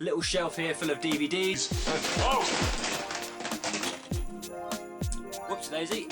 little shelf here full of DVDs. Oh! Whoops daisy.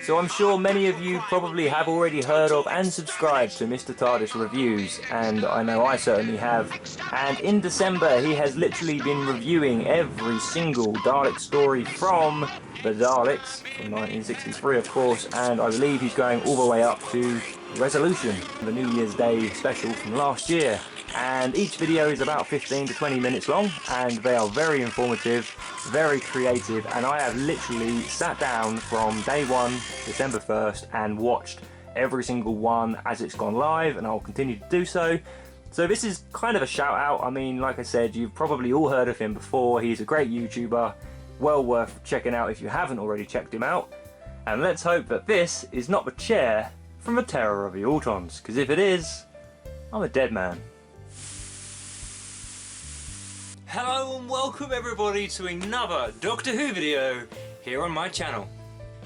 So I'm sure many of you probably have already heard of and subscribed to Mr. TARDIS Reviews, and I know I certainly have. And in December he has literally been reviewing every single Dalek story from the Daleks, from 1963 of course, and I believe he's going all the way up to Resolution, the New Year's Day special from last year. And each video is about 15 to 20 minutes long, and they are very informative, very creative, and I have literally sat down from day one, December 1st, and watched every single one as it's gone live, and I'll continue to do so. So this is kind of a shout out. I mean, like I said, you've probably all heard of him before. He's a great YouTuber, well worth checking out if you haven't already checked him out. And let's hope that this is not the chair from the Terror of the Autons, because if it is, I'm a dead man. Hello and welcome everybody to another Doctor Who video here on my channel.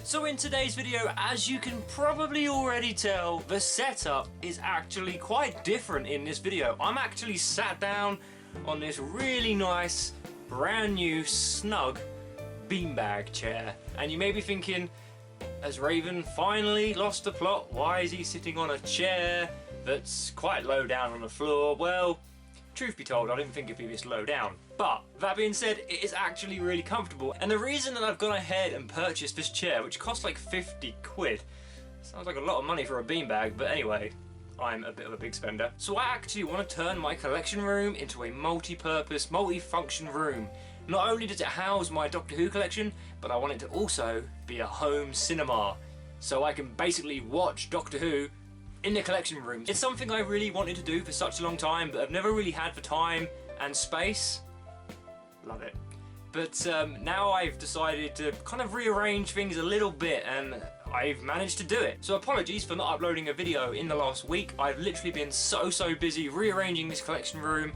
So in today's video, as you can probably already tell, the setup is actually quite different in this video. I'm actually sat down on this really nice, brand new, snug beanbag chair. And you may be thinking, has Raven finally lost the plot? Why is he sitting on a chair that's quite low down on the floor? Well, truth be told, I didn't think it'd be this low down. But that being said, it is actually really comfortable. And the reason that I've gone ahead and purchased this chair, which costs like 50 quid, sounds like a lot of money for a beanbag, but anyway, I'm a bit of a big spender. So I actually want to turn my collection room into a multi-purpose, multi-function room. Not only does it house my Doctor Who collection, but I want it to also be a home cinema. So I can basically watch Doctor Who in the collection room. It's something I really wanted to do for such a long time, but I've never really had the time and space. Love it. But now I've decided to kind of rearrange things a little bit, and I've managed to do it. So apologies for not uploading a video in the last week. I've literally been so busy rearranging this collection room,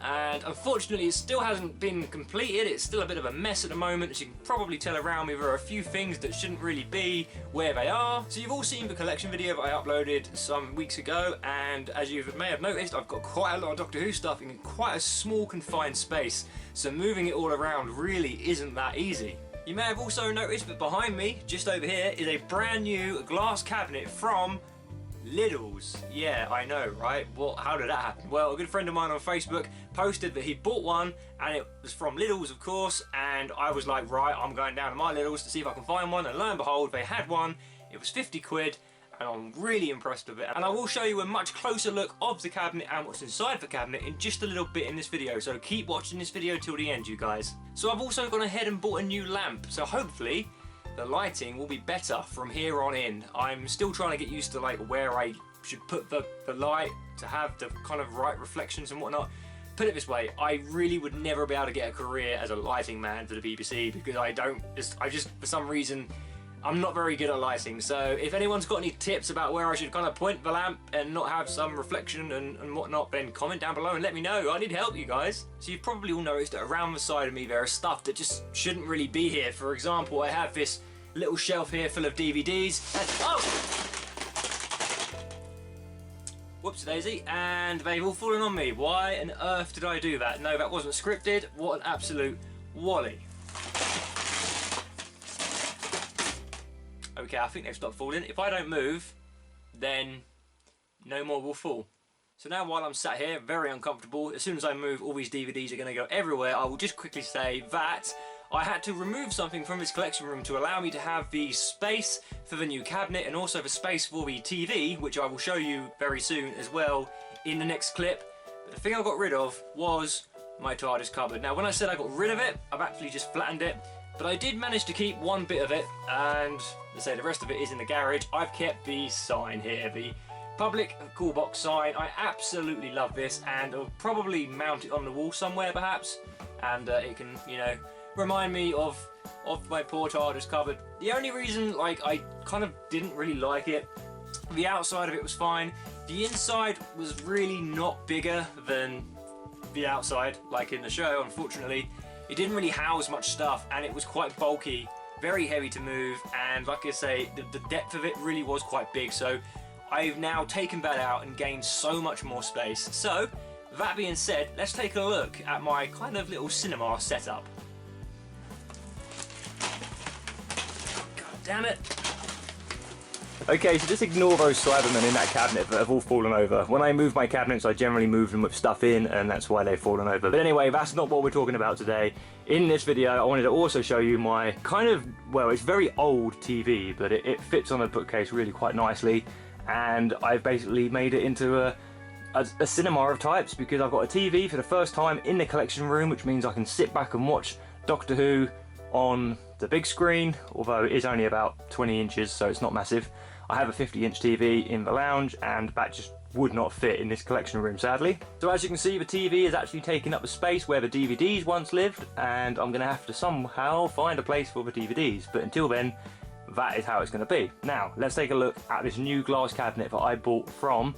and unfortunately it still hasn't been completed. It's still a bit of a mess at the moment. As you can probably tell around me, there are a few things that shouldn't really be where they are. So you've all seen the collection video that I uploaded some weeks ago, and as you may have noticed, I've got quite a lot of Doctor Who stuff in quite a small confined space, so moving it all around really isn't that easy. You may have also noticed that behind me, just over here, is a brand new glass cabinet from Lidl's. Yeah, I know, right? Well, how did that happen? Well, a good friend of mine on Facebook posted that he bought one, and it was from Lidl's, of course, and I was like, right, I'm going down to my Lidl's to see if I can find one, and lo and behold, they had one. It was 50 quid, and I'm really impressed with it. And I will show you a much closer look of the cabinet and what's inside the cabinet in just a little bit in this video, so keep watching this video till the end, you guys. So I've also gone ahead and bought a new lamp, so hopefully the lighting will be better from here on in. I'm still trying to get used to like where I should put the light to have the kind of right reflections and whatnot. Put it this way, I really would never be able to get a career as a lighting man for the BBC, because I just for some reason I'm not very good at lighting. So if anyone's got any tips about where I should kind of point the lamp and not have some reflection and whatnot, then comment down below and let me know. I need help, you guys. So you've probably all noticed that around the side of me there is stuff that just shouldn't really be here. For example, I have this little shelf here full of DVDs. And, oh! Whoops daisy, and they've all fallen on me. Why on earth did I do that? No, that wasn't scripted. What an absolute wally. Okay, I think they've stopped falling. If I don't move, then no more will fall. So now while I'm sat here, very uncomfortable, as soon as I move, all these DVDs are going to go everywhere. I will just quickly say that I had to remove something from this collection room to allow me to have the space for the new cabinet and also the space for the TV, which I will show you very soon as well in the next clip. But the thing I got rid of was my TARDIS cupboard. Now when I said I got rid of it, I've actually just flattened it. But I did manage to keep one bit of it, and let's say the rest of it is in the garage. I've kept the sign here, the public call box sign. I absolutely love this, and I'll probably mount it on the wall somewhere perhaps, and it can, you know, remind me of my poor TARDIS cupboard. The only reason like I kind of didn't really like it, the outside of it was fine. The inside was really not bigger than the outside, like in the show, unfortunately. It didn't really house much stuff, and it was quite bulky very heavy to move, and like I say, the depth of it really was quite big, so I've now taken that out and gained so much more space. So, that being said, let's take a look at my kind of little cinema setup. God damn it. Okay, so just ignore those Cybermen in that cabinet that have all fallen over. When I move my cabinets, I generally move them with stuff in, and that's why they've fallen over. But anyway, that's not what we're talking about today. In this video, I wanted to also show you my kind of, well, it's very old TV, but it fits on a bookcase really quite nicely. And I've basically made it into a cinema of types, because I've got a TV for the first time in the collection room, which means I can sit back and watch Doctor Who on the big screen, although it is only about 20 inches, so it's not massive. I have a 50-inch TV in the lounge, and that just would not fit in this collection room, sadly. So as you can see, the TV is actually taking up the space where the DVDs once lived, and I'm going to have to somehow find a place for the DVDs. But until then, that is how it's going to be. Now, let's take a look at this new glass cabinet that I bought from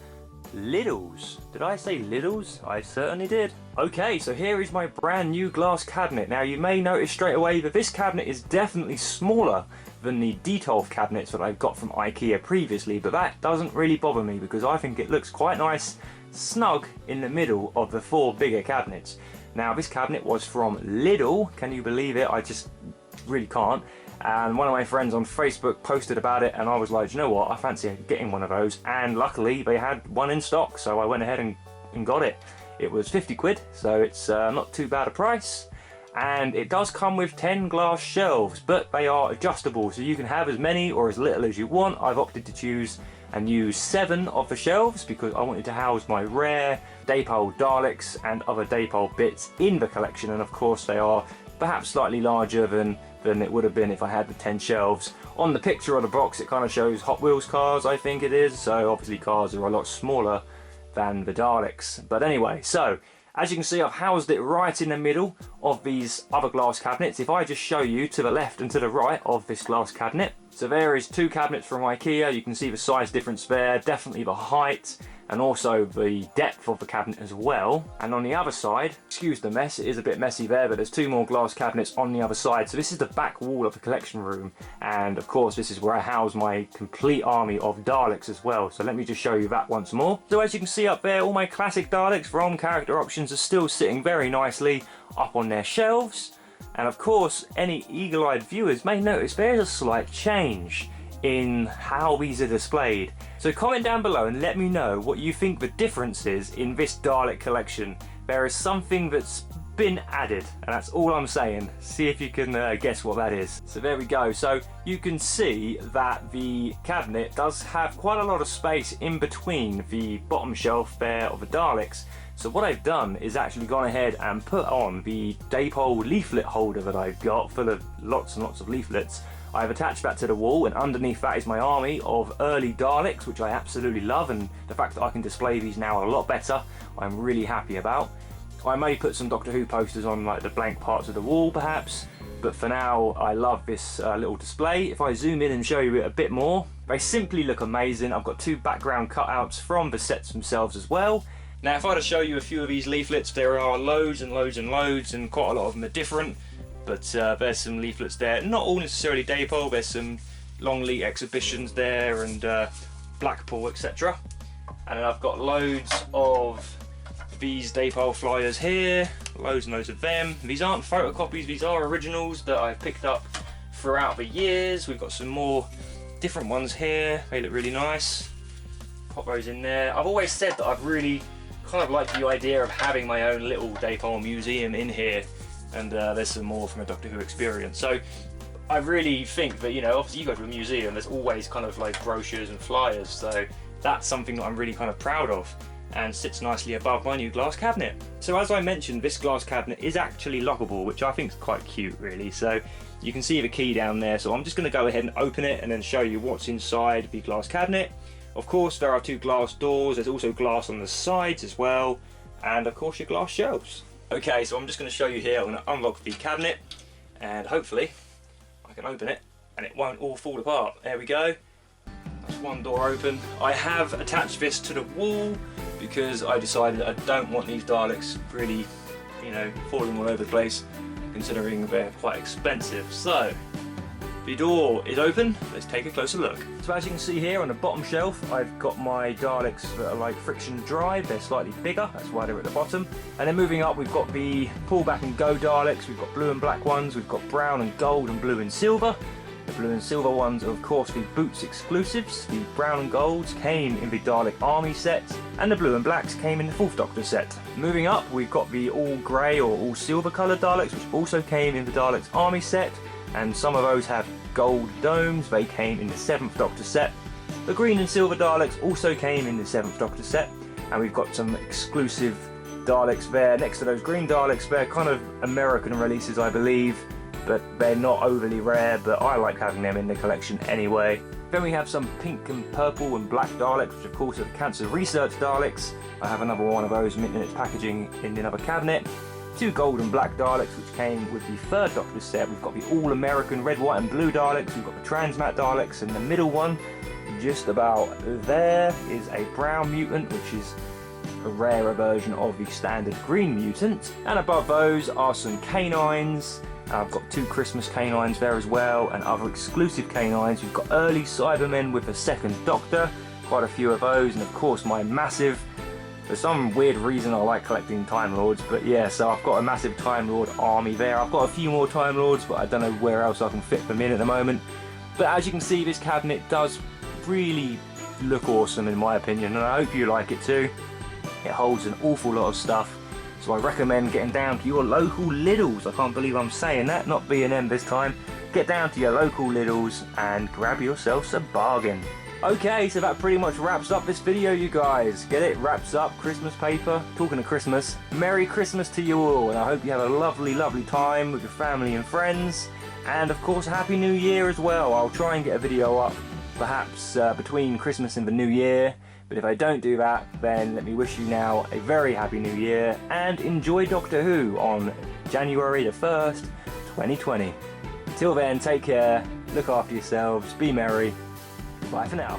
Lidl's. Did I say Lidl's? I certainly did. Okay, so here is my brand new glass cabinet. Now, you may notice straight away that this cabinet is definitely smaller than the Detolf cabinets that I've got from IKEA previously, but that doesn't really bother me because I think it looks quite nice, snug in the middle of the 4 bigger cabinets. Now, this cabinet was from Lidl. Can you believe it? I just really can't. And one of my friends on Facebook posted about it, and I was like, you know what, I fancy getting one of those. And luckily they had one in stock, so I went ahead and got it. It was 50 quid, so it's not too bad a price. And it does come with 10 glass shelves, but they are adjustable, so you can have as many or as little as you want. I've opted to choose and use 7 of the shelves because I wanted to house my rare Dapol Daleks and other Dapol bits in the collection, and of course they are perhaps slightly larger than it would have been if I had the 10 shelves. On the picture of the box, it kind of shows Hot Wheels cars, I think it is, so obviously cars are a lot smaller than the Daleks. But anyway, so as you can see, I've housed it right in the middle of these other glass cabinets. If I just show you to the left and to the right of this glass cabinet, so there is 2 cabinets from IKEA. You can see the size difference there, definitely the height and also the depth of the cabinet as well. And on the other side, excuse the mess, it is a bit messy there, but there's 2 more glass cabinets on the other side. So this is the back wall of the collection room, and of course this is where I house my complete army of Daleks as well. So let me just show you that once more. So as you can see up there, all my classic Daleks from Character Options are still sitting very nicely up on their shelves. And of course, any eagle-eyed viewers may notice there's a slight change in how these are displayed. So comment down below and let me know what you think the difference is in this Dalek collection. There is something that's been added, and that's all I'm saying. See if you can guess what that is. So there we go. So you can see that the cabinet does have quite a lot of space in between the bottom shelf there of the Daleks. So what I've done is actually gone ahead and put on the Dapol leaflet holder that I've got full of lots and lots of leaflets. I've attached that to the wall, and underneath that is my army of early Daleks, which I absolutely love, and the fact that I can display these now a lot better, I'm really happy about. I may put some Doctor Who posters on like the blank parts of the wall perhaps, but for now I love this little display. If I zoom in and show you it a bit more, they simply look amazing. I've got 2 background cutouts from the sets themselves as well. Now if I were to show you a few of these leaflets, there are loads and loads and loads, and quite a lot of them are different. But there's some leaflets there, not all necessarily Dapol, there's some Longley exhibitions there and Blackpool, etc. And then I've got loads of these Dapol flyers here, loads and loads of them. These aren't photocopies, these are originals that I've picked up throughout the years. We've got some more different ones here, they look really nice. Pop those in there. I've always said that I've really kind of liked the idea of having my own little Dapol museum in here. And there's some more from a Doctor Who experience. So I really think that, you know, obviously you go to a museum, there's always kind of like brochures and flyers, so that's something that I'm really kind of proud of and sits nicely above my new glass cabinet. So as I mentioned, this glass cabinet is actually lockable, which I think is quite cute really. So you can see the key down there, so I'm just going to go ahead and open it and then show you what's inside the glass cabinet. Of course there are 2 glass doors, there's also glass on the sides as well, and of course your glass shelves. Okay, so I'm just going to show you here. I'm going to unlock the cabinet and hopefully I can open it and it won't all fall apart. There we go. That's one door open. I have attached this to the wall because I decided I don't want these Daleks really, you know, falling all over the place, considering they're quite expensive. So The door is open, let's take a closer look. So as you can see here on the bottom shelf, I've got my Daleks that are like friction drive, they're slightly bigger, that's why they're at the bottom. And then moving up, we've got the pull back and go Daleks, we've got blue and black ones, we've got brown and gold and blue and silver. The blue and silver ones are of course the Boots exclusives, the brown and golds came in the Dalek Army set, and the blue and blacks came in the 4th Doctor set. Moving up, we've got the all grey or all silver coloured Daleks, which also came in the Daleks Army set, and some of those have gold domes, they came in the 7th Doctor set. The green and silver Daleks also came in the 7th Doctor set, and we've got some exclusive Daleks there next to those green Daleks. They're kind of American releases, I believe, but they're not overly rare, but I like having them in the collection anyway. Then we have some pink and purple and black Daleks, which of course are Cancer Research Daleks. I have another one of those mint in its packaging in another cabinet. 2 gold and black Daleks, which came with the 3rd Doctor set. We've got the all-American red, white and blue Daleks, we've got the Transmat Daleks, and the middle one, just about there, is a brown mutant, which is a rarer version of the standard green mutant. And above those are some canines. I've got 2 Christmas canines there as well, and other exclusive canines. We've got early Cybermen with the 2nd Doctor, quite a few of those, and of course my massive, for some weird reason I like collecting Time Lords, but yeah, so I've got a massive Time Lord army there. I've got a few more Time Lords, but I don't know where else I can fit them in at the moment. But as you can see, this cabinet does really look awesome in my opinion, and I hope you like it too. It holds an awful lot of stuff. So I recommend getting down to your local Lidl's. I can't believe I'm saying that, not B&M this time. Get down to your local Lidl's and grab yourselves a bargain. Okay, so that pretty much wraps up this video, you guys. Get it? Wraps up Christmas paper. Talking of Christmas, Merry Christmas to you all, and I hope you have a lovely, lovely time with your family and friends. And of course, Happy New Year as well. I'll try and get a video up, perhaps between Christmas and the New Year. But if I don't do that, then let me wish you now a very Happy New Year and enjoy Doctor Who on January the 1st, 2020. Till then, take care, look after yourselves, be merry, bye for now.